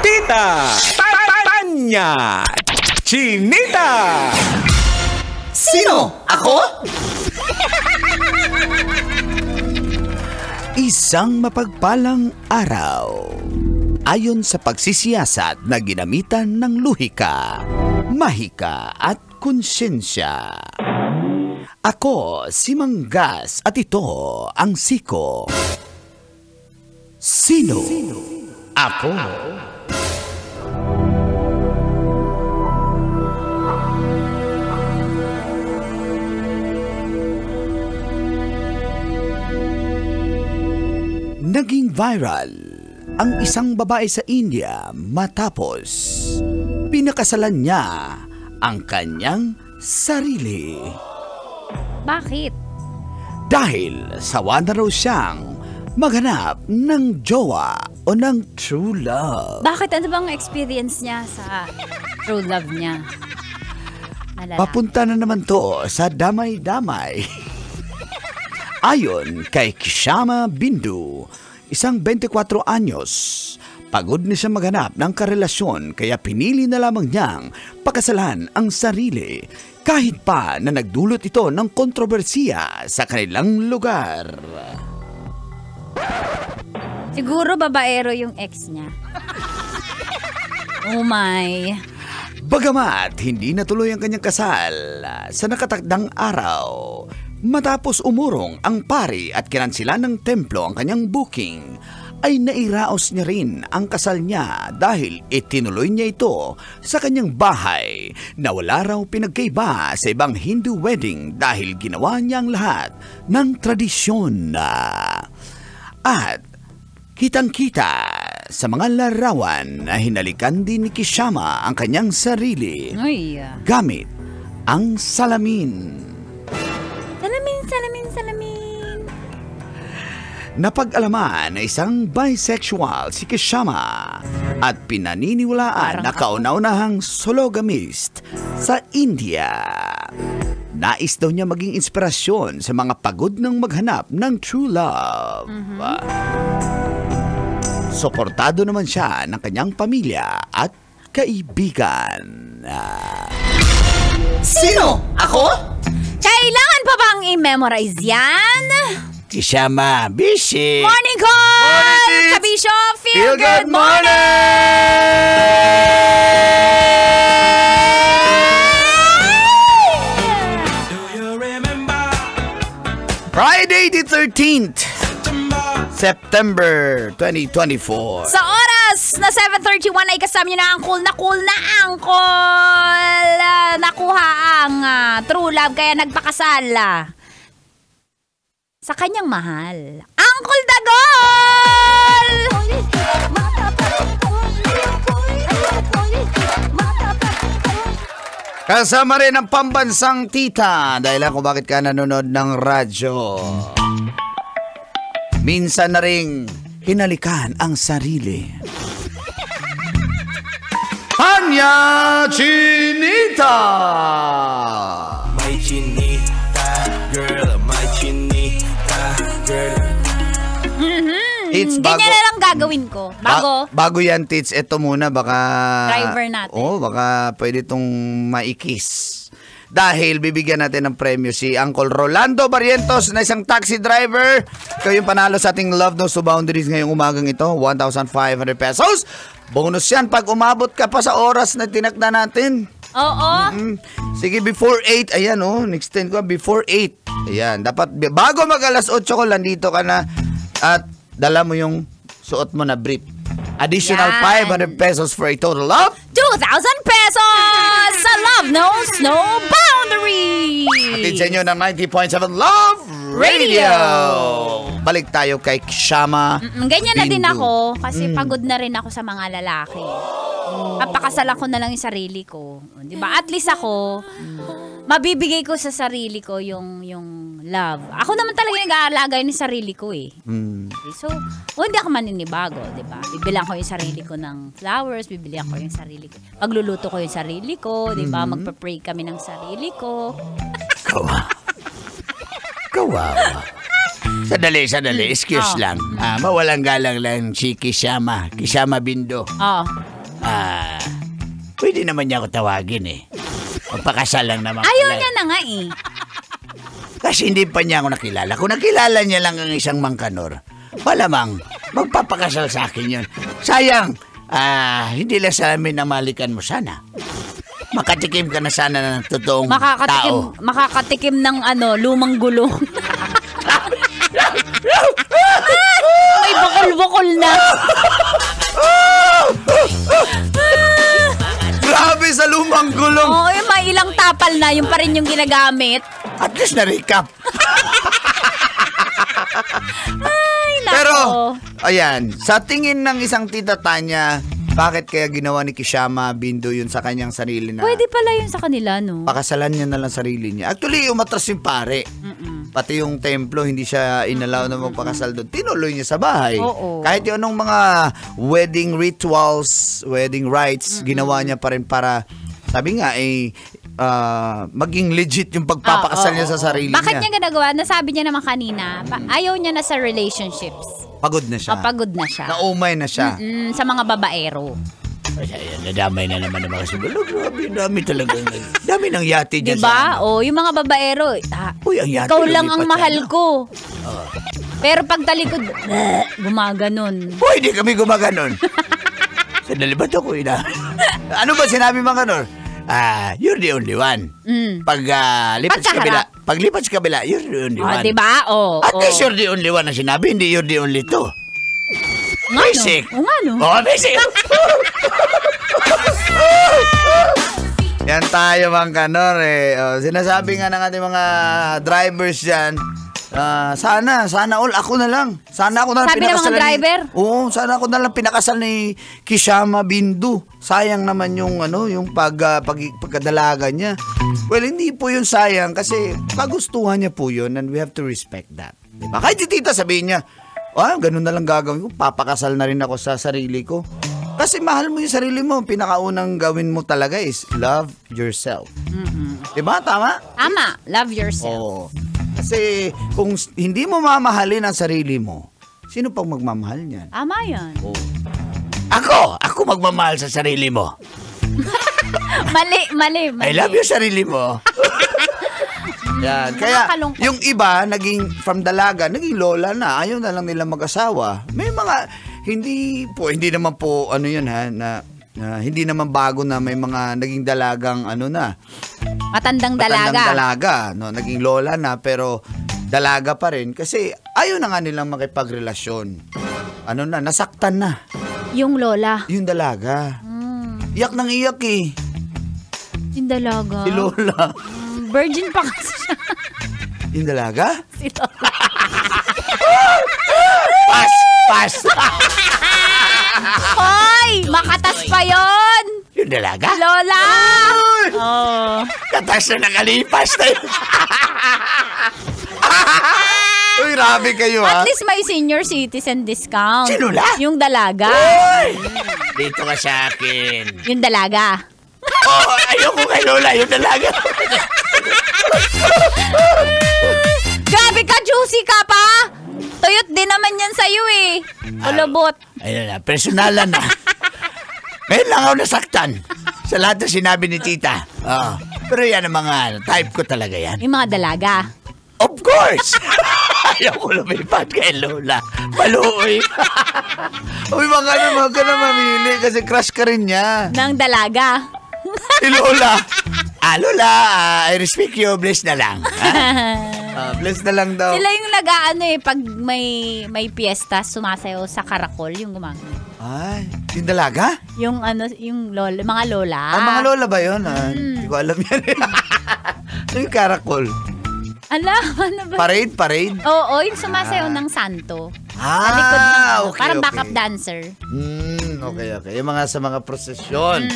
Tita Tanya Chinita. Sino? Ako? Isang mapagpalang araw. Ayon sa pagsisiyasat na ginamitan ng luhika, mahika at konsyensya. Ako si Manggas at ito ang Siko. Sino? Ako. Naging viral ang isang babae sa India matapos pinakasalan niya ang kanyang sarili. Bakit? Dahil sawa na raw siyang maghanap ng jowa o ng true love. Bakit? Ano bang experience niya sa true love niya? Nalala. Papunta na naman to sa damay-damay. Ayon kay Kishama Bindu, isang 24 anyos, pagod na siya maghanap ng karelasyon kaya pinili na lamang niyang pakasalan ang sarili kahit pa na nagdulot ito ng kontrobersiya sa kanilang lugar. Siguro babaero yung ex niya. Oh my. Bagamat hindi natuloy ang kanyang kasal sa nakatakdang araw, matapos umurong ang pari at kinansilan ng templo ang kanyang booking, ay nairaos niya rin ang kasal niya dahil itinuloy niya ito sa kanyang bahay na wala raw pinagkaiba sa ibang Hindu wedding dahil ginawa niya ang lahat ng tradisyon. At kitang-kita sa mga larawan na hinalikan din ni Kishama ang kanyang sarili gamit ang salamin. Salamin. Napag-alaman na isang bisexual si Kishama at pinaniniwalaan na kauna-unahang sologamist sa India. Nais daw niya maging inspirasyon sa mga pagod ng maghanap ng true love. Suportado naman siya ng kanyang pamilya at kaibigan. Sino? Ako? Kailangan pa bang i-memorize yan? Kishama, busy! Morning call! Morning, Kabisyo, feel good Friday the 13th, September 2024. Sa oras na 7:31 ay kasama niyo na ang cool na angkol. Nakuha ang true love kaya nagpakasal sa kanyang mahal. Uncle Dagol! Kasama rin ang pambansang tita dahil kung bakit ka nanonood ng radyo. Minsan na ring hinalikan ang sarili. Tanya Chinita! My chinita girl, my chinita girl. Tits, Ganyan na lang gagawin ko. Bago yan, Tits. Ito muna, baka... Driver natin. Baka pwede itong maikis. Dahil bibigyan natin ng premyo si Uncle Rolando Barrientos na isang taxi driver. Ikaw yung panalo sa ating Love Knows to Boundaries ngayong umagang ito. 1,500 pesos. Bonus yan pag umabot ka pa sa oras na tinakda natin. Oo. Sige, before 8. Ayan, next 10 ko. Before 8. Ayan, dapat bago mag alas 8 ko, landito ka na. At dala mo yung suot mo na brief. Additional 500 pesos for a total of 2,000 pesos! Sa Love Knows No Boundary! Atid sa inyo ng 90.7 Love Radio! Balik tayo kay Kishama Ganyan na din Bindu. ako kasi pagod na rin ako sa mga lalaki. Papakasalan ko na lang yung sarili ko. Diba? At least ako, mabibigay ko sa sarili ko yung love. Ako naman talaga nag-aalaga yung sarili ko eh. Okay, so, hindi ako maninibago, di ba? Bibilang ko yung sarili ko ng flowers, bibilihan ko yung sarili ko. Pagluluto ko yung sarili ko, di ba? Magpa-pray kami ng sarili ko. Kawawa. Sandali. Excuse lang. Mawalang galang lang si Kishama Bindo. Oo. Pwede naman niya ako tawagin eh. Magpakasal lang naman. Ayaw pala. niya na nga eh. Kasi hindi pa niya ako nakilala. Kung nakilala niya lang ang isang mangkanor, malamang magpapakasal sa akin yun. Sayang, hindi lang sa amin namalikan mo sana. Makatikim ka na sana ng totoong tao. Makakatikim ng lumang gulong. May bukol-bukol na. Grabe sa lumang gulong. Oo, yung may ilang tapal na, yung pa rin yung ginagamit. At least na-recap. Ay, nako. Pero, ayan, sa tingin ng isang tita Tanya, bakit kaya ginawa ni Kishama Bindo yun sa kanyang sarili na Pwede pala yun sa kanila, no? pakasalan niya na lang sarili niya? Actually, umatras yung pare. Pati yung templo, hindi siya inalaw na magpakasal doon. Tinuloy niya sa bahay. Oo. Kahit yung anong mga wedding rituals, wedding rites, ginawa niya pa rin para, sabi nga, maging legit yung pagpapakasal niya sa sarili Bakit niya. niya ginagawa? Nasabi niya naman kanina, ayaw niya na sa relationships. Pagod na siya. Pagod na siya. Naumay na siya. Sa mga babaero. Ayan, nadamay na naman ng mga siguro. Grabe, dami talaga. Dami ng yate dyan Diba? sa ano. Yung mga babaero, Uy, ang yate. ikaw lang lumipat ang sa mahal ano. ko. Pero pag talikod, gumaganon. Uy, di kami gumaganon. Sandali ba't ako Ano ba sinabi mga kanor? You're the only one. Pag lipat sa kabila, pag lipat sa kabila, you're the only one. Diba? At least you're the only one na sinabi, hindi you're the only two. Basic. O nga no? Basic. Yan tayo mga kanor sinasabi nga ng ating mga drivers dyan, sana all ako na lang. Sana ako na lang Sabi ng mga driver? Sana ako na lang pinakasal ni Kishama Bindu. Sayang naman yung yung pagkadalaga niya. Well, hindi po yun sayang kasi kagustuhan niya po yun and we have to respect that. Diba? Kahit yung tita sabihin niya, ganun na lang gagawin ko, papakasal na rin ako sa sarili ko. Kasi mahal mo yung sarili mo. Pinakaunang gawin mo talaga is love yourself. Diba? Tama? Tama. Love yourself. Oo. Kasi kung hindi mo mamahalin ang sarili mo, sino pang magmamahal niyan? Tama yan. Ako magmamahal sa sarili mo. Mali. I love you sarili mo. Yan. Kaya Nakakalungkot. yung iba, naging from dalaga, naging lola na. Ayaw na lang nila mag-asawa. May mga, hindi naman po, yun na hindi naman bago na may mga naging dalagang, Matandang dalaga. No, naging lola na, pero dalaga pa rin. Kasi ayaw na nga nilang makipagrelasyon. Nasaktan na. Yung lola. Yung dalaga. Iyak nang iyak eh. Yung dalaga. Si lola. Virgin pa kasi siya. Yung dalaga? Si lola. Pass! Hoy! Makatas pa yon. Yung dalaga? Lola! Uy! Oh. Katas na nakalipas na yun. Uy, grabe kayo At ha. least may senior citizen discount. Si Lola? Yung dalaga. Uy! Dito ka sa akin. Yung dalaga. Ayoko kay Lola, yung dalaga. Grabe ka, juicy ka pa! Tuyot din naman yan sa'yo eh. Ulubot. Ayun na, personalan na. Ngayon lang ako nasaktan sa lahat na sinabi ni tita. Pero yan ang mga type ko talaga yan. Yung mga dalaga. Of course! Ayaw ko lumipat kay Lola. Maluoy. Uy, mga ka na mamili kasi crush ka rin niya. Ng dalaga. Si Lola. Lola, I respect you. Bless na lang. Bless na lang daw. Sila yung pag may piyesta, sumasayaw sa karakol, yung gumagano. Ay, yung dalaga? Yung yung lola, mga lola. Mga lola ba yun? Hindi ko alam yan. Yung karakol. Ano ba? Parade? Oo, yung sumasayaw ng santo. Sa likod ng, okay, parang okay. backup dancer. Okay. Yung sa mga prosesyon.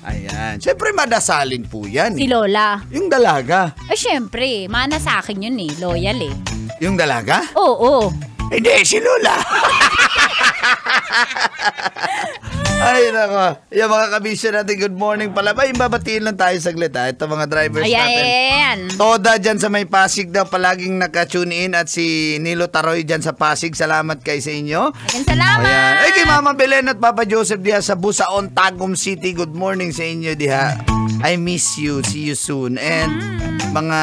Ayan. Siyempre, madasalin po yan. Si Lola. Yung dalaga. Syempre, mana sa akin yun eh. Loyal eh. Yung dalaga? Oo. Hindi, si Lola. Ay, nako. Yung mga kabisyo natin, good morning pala. Ay, babatiin lang tayo saglit ha. Ito mga drivers natin. Ayan. Toda dyan sa may Pasig daw, palaging naka-tune in. At si Nilo Taroy dyan sa Pasig. Salamat kay sa inyo. Ayan, salamat. Ayan. Ay, kay Mama Belen at Papa Joseph diha sa Busaon, Tagum City. Good morning sa inyo diha. I miss you. See you soon. And mga...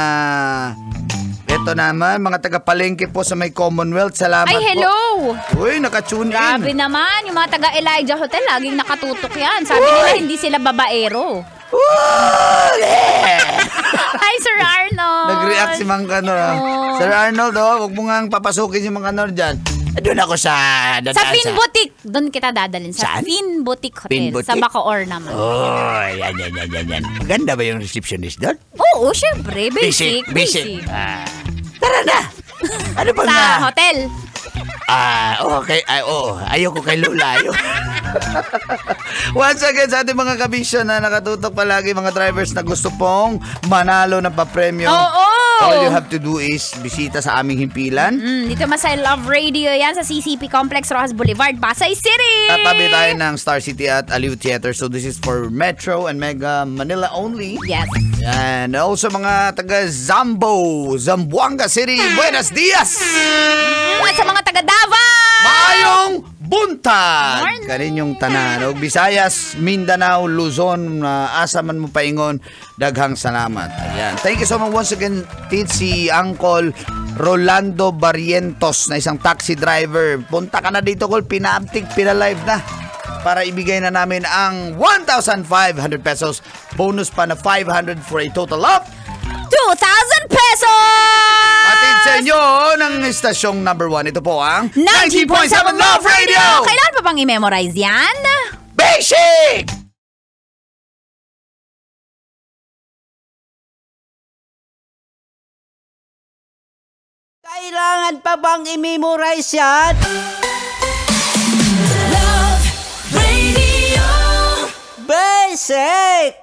Ito naman, mga taga-palengke po sa may Commonwealth. Salamat Ay, hello. po. Uy, naka-tune in. Grabe naman. Yung mga taga-Elijah Hotel, laging nakatutok yan. Sabi nila, hindi sila babaero. Hi, Sir Arnold. Nag-react si Mang Kanor. Oh. Sir Arnold, huwag mo nga papasukin si Mang Kanor dyan. Doon ako sa... Sa Fin Boutique. Doon kita dadalhin. Sa Saan? Fin Boutique Hotel. Fin Boutique? Sa Bacoor naman. Oh, yan. Ganda ba yung receptionist doon? Oo, syempre. Basic. Tara na! Ano ba Sa nga? hotel. Okay. Ayoko kay Lola. Once again, sa ating mga kabisyo na nakatutok palagi, mga drivers na gusto pong manalo ng papremyo. Oo! All you have to do is bisita sa aming himpilan. Dito Masay Love Radio yan sa CCP Complex, Rojas Boulevard, Pasay City. Tatabi tayo ng Star City at Aliw Theater. So this is for Metro and Mega Manila only. Yes. And also mga taga Zamboanga City. Buenos dias! At sa mga taga Davao. Maayong buntag! Morning! Kaninyong tanan. Og Visayas, Mindanao, Luzon, asa man mo paingon, daghang salamat. Ayan. Thank you so much once again, si Uncle Rolando Barrientos na isang taxi driver. Punta ka na dito, Col. Pina-uptick, pina-live na. Para ibigay na namin ang 1,500 pesos. Bonus pa na 500 for a total of 2,000 pesos! Atid sa inyo ng stasyong number 1. Ito po ang 90.7 Love Radio! Kailan pa bang i-memorize yan? Basic! Kailangan pa bang i-memorize yan? Love Radio. Basic!